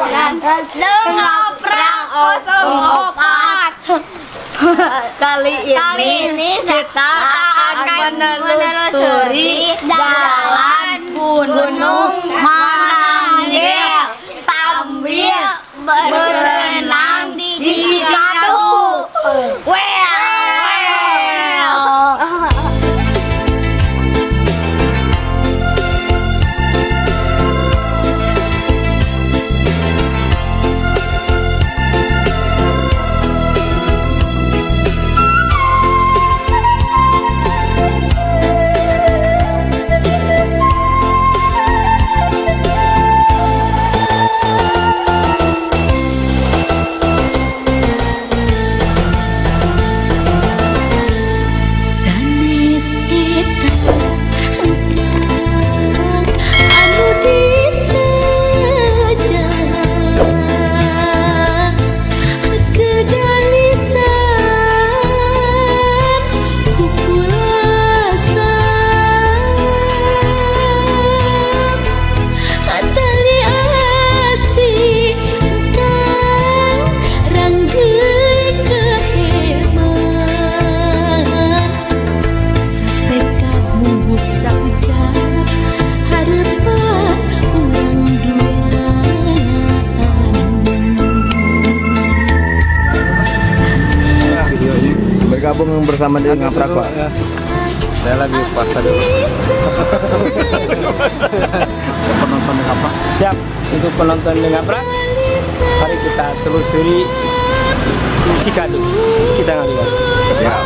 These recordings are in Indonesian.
Ngoprak 04. Kali ini kita akan menelusuri jalan gunung Mananggel sambil berenang di Cikadu. Bergabung bersama dengan Ngaprak, Pak. Saya lagi puasa dulu. Penonton apa? Siap untuk penonton dengan Ngaprak. Mari kita telusuri Cikadu. Kita ngaliwat. Siap.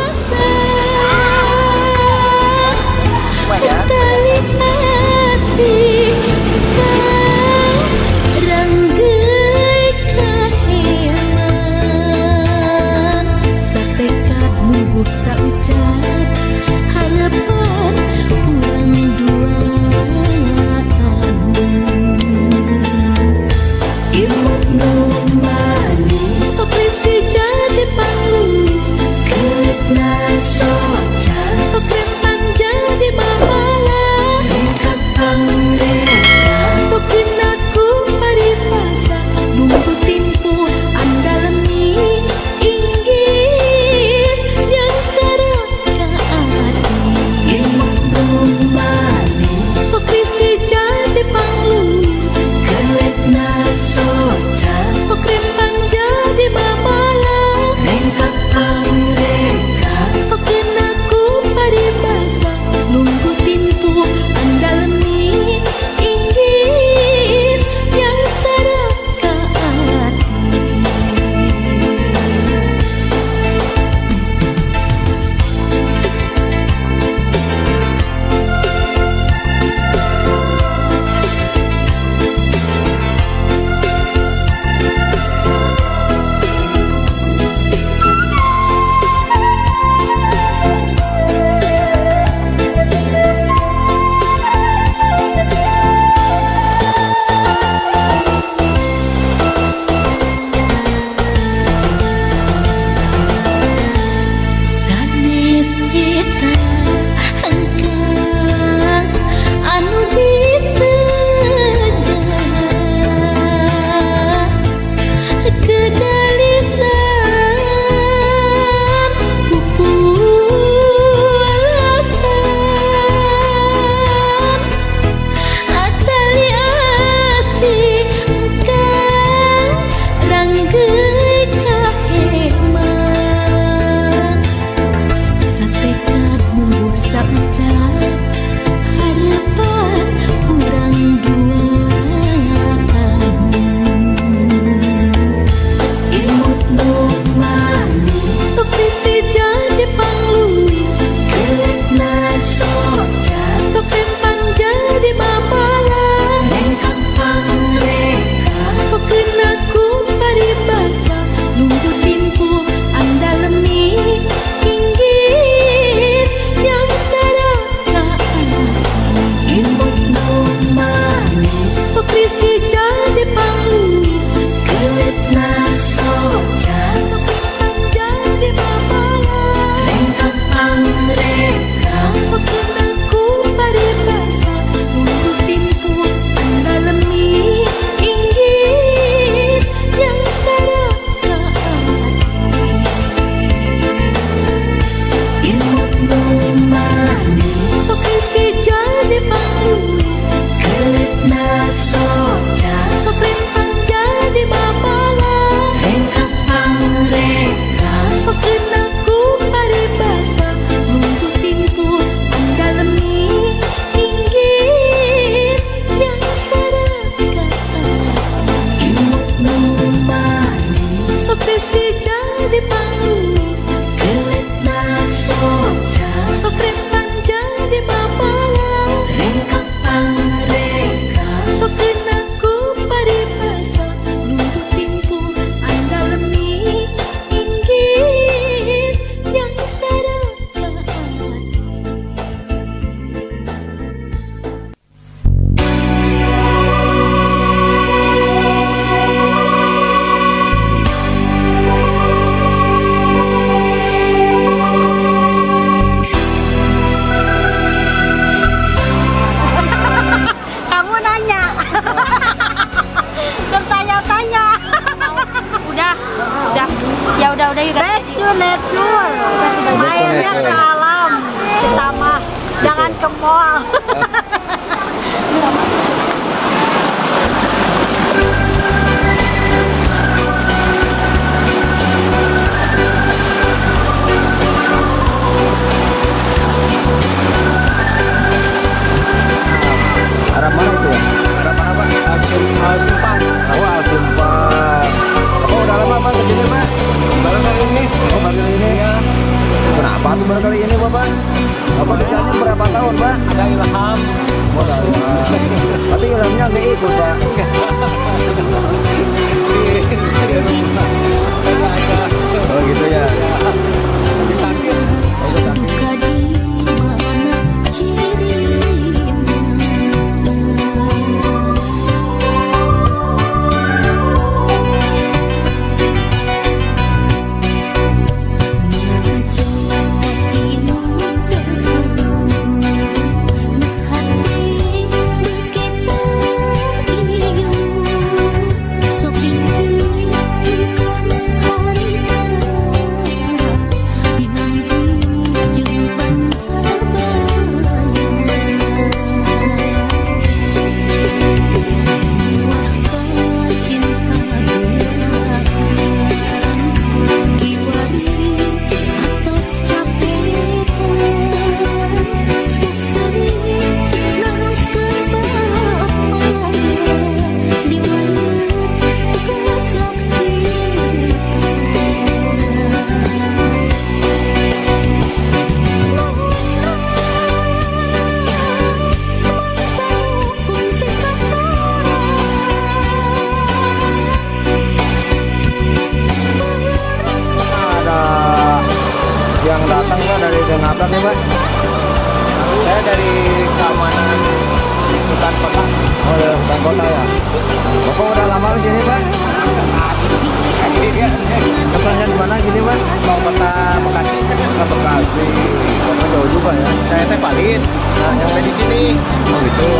nature. Mainnya ke alam. Kita mah jangan ke mall. Arah mana itu ya? Arah mana Pak? Sumpang. Oh, Sumpah. Oh, udah lama Pak kesini Pak? Baru kali ini. Oh, baru ini. Kenapa tuh baru kali ini Bapak? Bapak di sana berapa tahun Pak? Ada ilham. Oh, udah lama. Tapi ilhamnya nggak ikut Pak. Oh gitu ya. Lagi sakit. Oh, udah sakit. Duka di mana cirimu. Najotimu hati begitu iyu. Sok dipilihkan harita dinanti jumpan Wahkah cinta diwari atas capekan Sekseri naras kebahagiaan di mana kejak Ada yang datang Pak dari Dengapan nih Pak? Saya dari keamanan hutan kota. Oh ya, hutan kota ya. Bapak udah lama di sini Pak? Ini dia Tempatnya di mana gini Pak? mau kota Bekasi. Ke Bekasi. Oh, jauh juga ya. Saya teh Palit. Nah, yang di sini. Oh gitu.